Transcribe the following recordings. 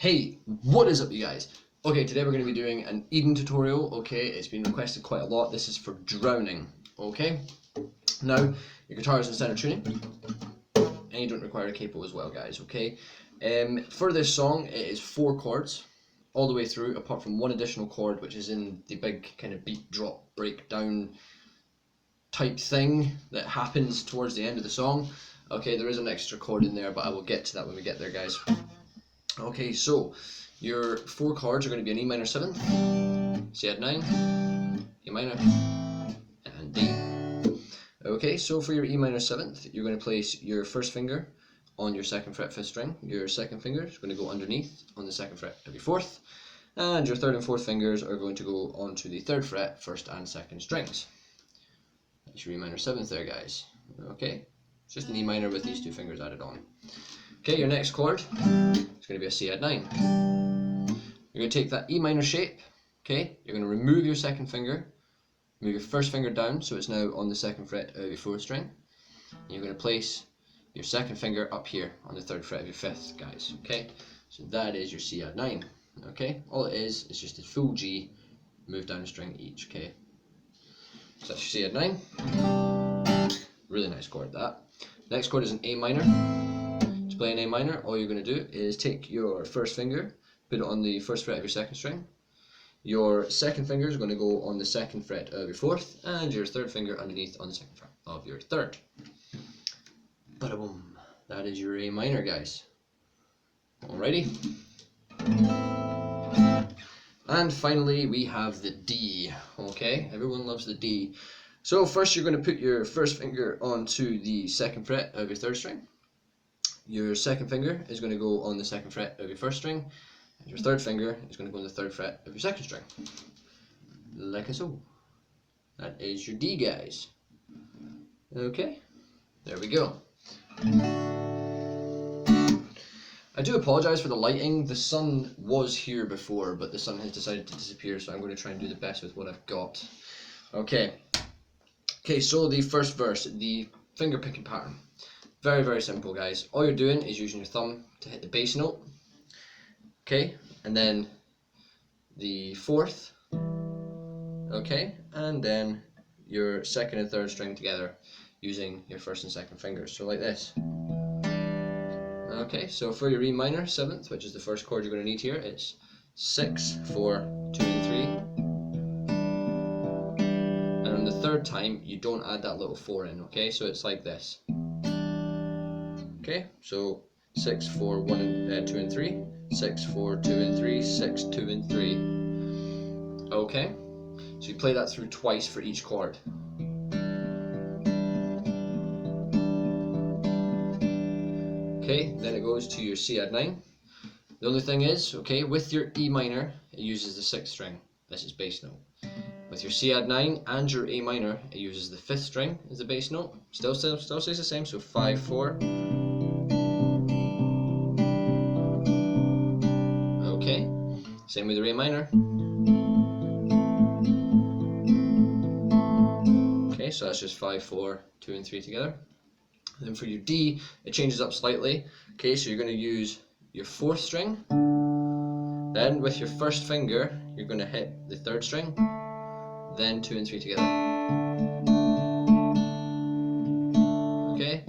Hey, what is up you guys? Okay, today we're going to be doing an Eden tutorial, okay? It's been requested quite a lot. This is for drowning, okay? Now, your guitar is in center tuning, and you don't require a capo as well, guys, okay? For this song, it is 4 chords, all the way through, apart from one additional chord, which is in the big kind of beat, drop, breakdown type thing that happens towards the end of the song. Okay, there is an extra chord in there, but I will get to that when we get there, guys. Okay, so your 4 chords are going to be an E minor 7th, C add 9, A minor, and D. Okay, so for your E minor 7th, you're going to place your first finger on your 2nd fret 5th string, your second finger is going to go underneath on the 2nd fret of your 4th, and your 3rd and 4th fingers are going to go onto the 3rd fret, 1st and 2nd strings. That's your E minor 7th there, guys. Okay, it's just an E minor with these 2 fingers added on. Okay, your next chord is going to be a C add 9. You're going to take that E minor shape, okay, you're going to remove your 2nd finger, move your 1st finger down so it's now on the 2nd fret of your 4th string, and you're going to place your 2nd finger up here on the 3rd fret of your 5th, guys, okay, so that is your C add 9, okay, all it is just a full G, move down a string each, okay, so that's your C add 9, really nice chord that. Next chord is an A minor. To play an A minor, all you're going to do is take your 1st finger, put it on the 1st fret of your 2nd string, your 2nd finger is going to go on the 2nd fret of your 4th, and your 3rd finger underneath on the 2nd fret of your 3rd. Bada boom. That is your A minor, guys. Alrighty. And finally we have the D. Okay, everyone loves the D. So first you're going to put your 1st finger onto the 2nd fret of your 3rd string. Your 2nd finger is going to go on the 2nd fret of your 1st string, and your 3rd finger is going to go on the 3rd fret of your 2nd string. Like so. That is your D, guys. Okay, there we go. I do apologise for the lighting. The sun was here before, but the sun has decided to disappear, so I'm going to try and do the best with what I've got. Okay, so the first verse, the finger picking pattern. Very, very simple, guys. All you're doing is using your thumb to hit the bass note, okay, and then the 4th, okay, and then your 2nd and 3rd string together using your 1st and 2nd fingers, so like this. Okay, so for your E minor 7th, which is the first chord you're going to need here, it's 6, 4, 2 and 3, and on the 3rd time you don't add that little 4 in, okay, so it's like this. Okay, so 6, 4, 1 and 2 and 3, 6, 4, 2 and 3, 6, 2 and 3. Okay, so you play that through twice for each chord. Okay, then it goes to your C add 9. The only thing is, okay, with your E minor, it uses the 6th string. This is bass note. With your C add 9 and your A minor, it uses the 5th string as the bass note. Still stays the same, so 5, 4. Okay, same with your A minor. Okay, so that's just 5, 4, 2 and 3 together. And then for your D, it changes up slightly. Okay, so you're going to use your 4th string. Then with your 1st finger, you're going to hit the 3rd string. Then 2 and 3 together. Okay.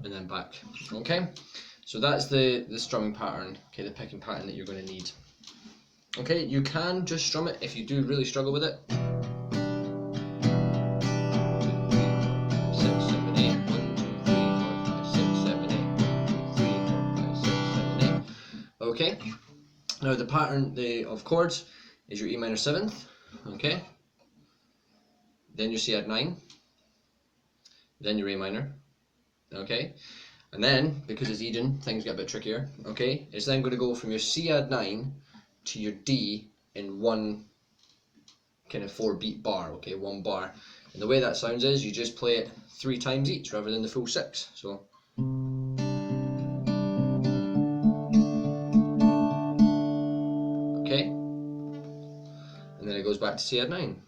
And then back. Okay. So that's the strumming pattern. Okay, the picking pattern that you're going to need. Okay, you can just strum it if you do really struggle with it. 2, 3, 4, 5, 6, 7, 8. 1, 2, 3, 4, 5, 6, 7, 8. 1, 2, 3, 4, 5, 6, 7, 8. Okay. Now the pattern of chords is your E minor 7th. Okay. Then your C add 9. Then your A minor. Okay. And then, because it's Eden, things get a bit trickier. Okay. It's then going to go from your C add 9 to your D in one kind of 4 beat bar, okay, 1 bar. And the way that sounds is you just play it 3 times each rather than the full 6. So okay, and then it goes back to C add 9.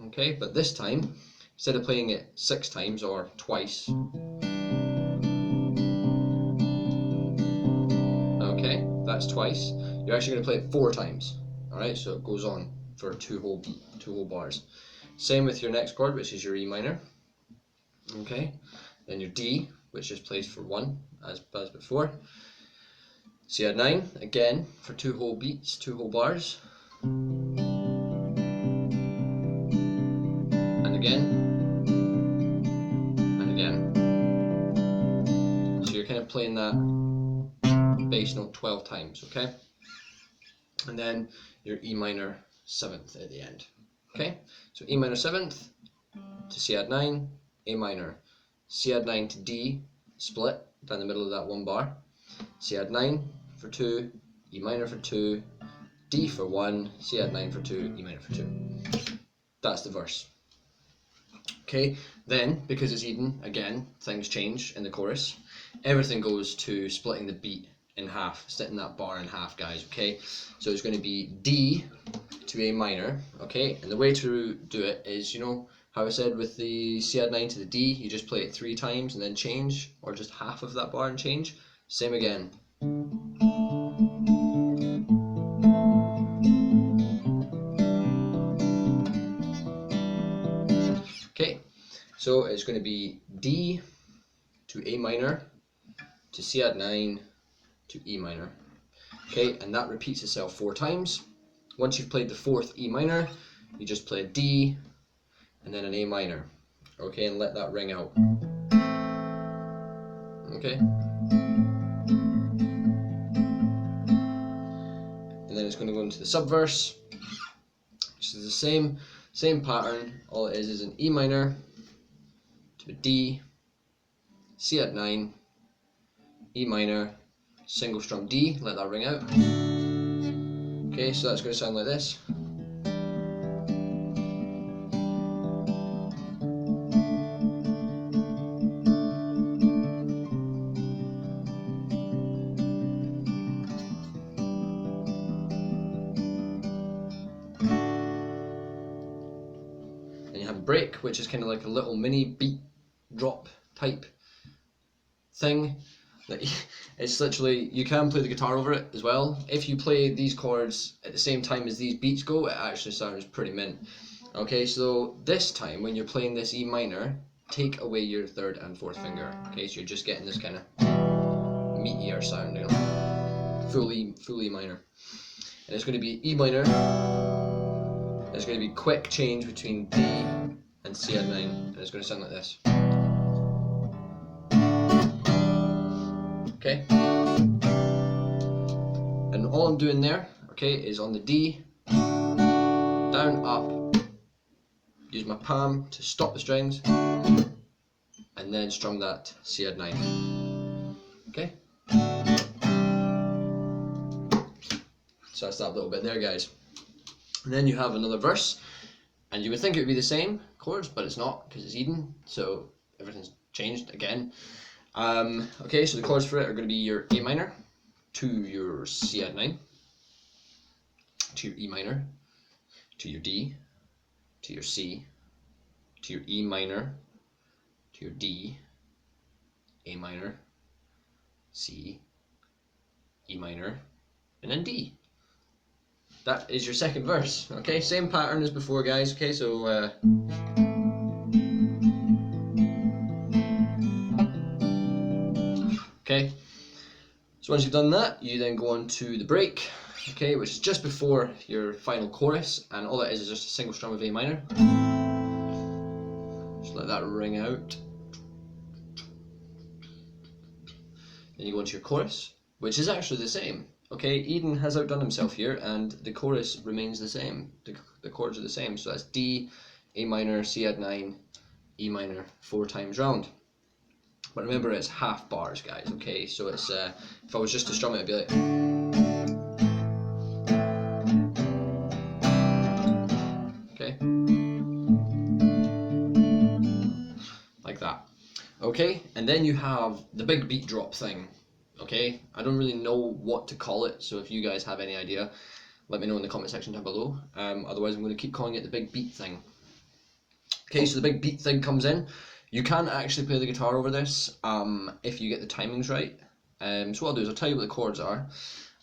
Okay, but this time instead of playing it 6 times or twice, okay, that's twice, you're actually going to play it 4 times. Alright, so it goes on for two whole bars. Same with your next chord, which is your E minor. Okay, then your D, which just plays for 1 as before. So you had 9 again for 2 whole beats, 2 whole bars. And again. And again. So you're kind of playing that bass note 12 times, okay? And then your E minor 7th at the end. Okay? So E minor 7th to C add 9, A minor, C add 9 to D, split down the middle of that 1 bar. C add 9 for 2, E minor for 2, D for 1, C add 9 for 2, E minor for 2. That's the verse. Okay, then, because it's Eden, again, things change in the chorus. Everything goes to splitting the beat in half, splitting that bar in half, guys, okay? So it's going to be D to A minor, okay? And the way to do it is, you know how I said with the C add 9 to the D, you just play it 3 times and then change, or just half of that bar and change? Same again. Okay, so it's going to be D to A minor to C add 9 to E minor. Okay, and that repeats itself 4 times. Once you've played the 4th E minor, you just play a D and then an A minor. Okay, and let that ring out. Okay. And then it's going to go into the subverse, which is the same pattern. All it is an E minor to a D, C add 9, E minor, single strum D, let that ring out. Okay, so that's going to sound like this. And you have a break, which is kind of like a little mini beat drop type thing. It's literally, you can play the guitar over it as well. If you play these chords at the same time as these beats go, it actually sounds pretty mint. Okay, so this time when you're playing this E minor, take away your 3rd and 4th finger. Okay, so you're just getting this kind of meatier sound, you know, full E minor. And it's going to be E minor. There's going to be quick change between D and C add 9, and it's going to sound like this. Okay? And all I'm doing there, okay, is on the D, down, up, use my palm to stop the strings, and then strum that C add 9. Okay? So that's that little bit there, guys. And then you have another verse, and you would think it would be the same chords, but it's not, because it's Eden, so everything's changed again. Okay, so the chords for it are going to be your A minor to your C add 9, to your E minor, to your D, to your C, to your E minor, to your D, A minor, C, E minor, and then D. That is your second verse. Okay, same pattern as before, guys. Okay, so okay, so once you've done that, you then go on to the break, okay, which is just before your final chorus, and all that is just a single strum of A minor. Just let that ring out. Then you go into your chorus, which is actually the same. Okay, Eden has outdone himself here, and the chorus remains the same. The chords are the same, so that's D, A minor, C add 9, E minor, 4 times round. But remember, it's half bars, guys, okay? So it's, if I was just to strum it, it'd be like... Okay? Like that. Okay, and then you have the big beat drop thing. Okay, I don't really know what to call it, so if you guys have any idea, let me know in the comment section down below. Otherwise I'm going to keep calling it the big beat thing. Okay, so the big beat thing comes in. You can actually play the guitar over this if you get the timings right. So what I'll do is I'll tell you what the chords are,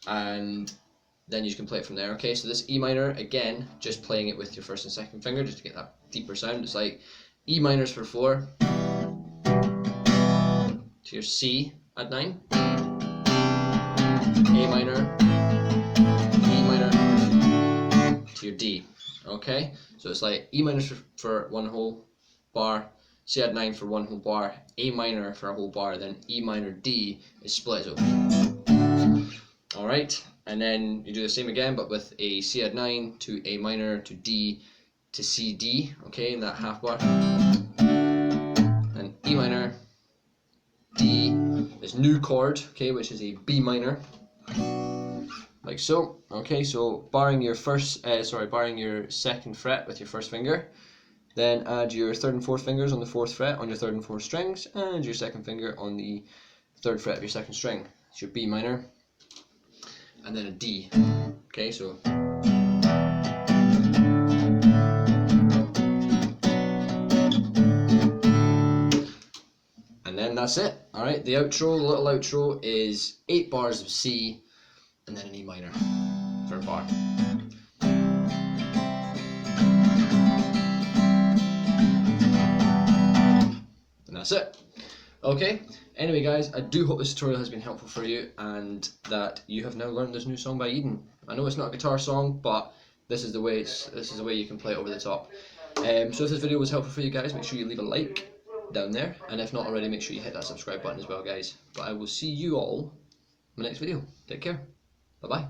and then you can play it from there. Okay, so this E minor, again, just playing it with your first and second finger just to get that deeper sound. It's like E minors for 4, to your C at 9, A minor, E minor, to your D. Okay, so it's like E minor for one whole bar, C add 9 for one whole bar, A minor for a whole bar, then E minor D is split. So, alright, and then you do the same again, but with a C add 9 to A minor to D to C D, okay, in that half bar. Then E minor, D, this new chord, okay, which is a B minor, like so. Okay, so barring your barring your second fret with your first finger, then add your third and fourth fingers on the fourth fret on your third and fourth strings, and your second finger on the third fret of your second string. It's your B minor, and then a D. Okay, so. And then that's it. Alright, the outro, the little outro is 8 bars of C, and then an E minor for a bar. And that's it. Okay, anyway guys, I do hope this tutorial has been helpful for you and that you have now learned this new song by Eden. I know it's not a guitar song, but this is the way you can play it over the top. So if this video was helpful for you guys, make sure you leave a like down there, and if not already, make sure you hit that subscribe button as well, guys. But I will see you all in my next video. Take care. Bye bye.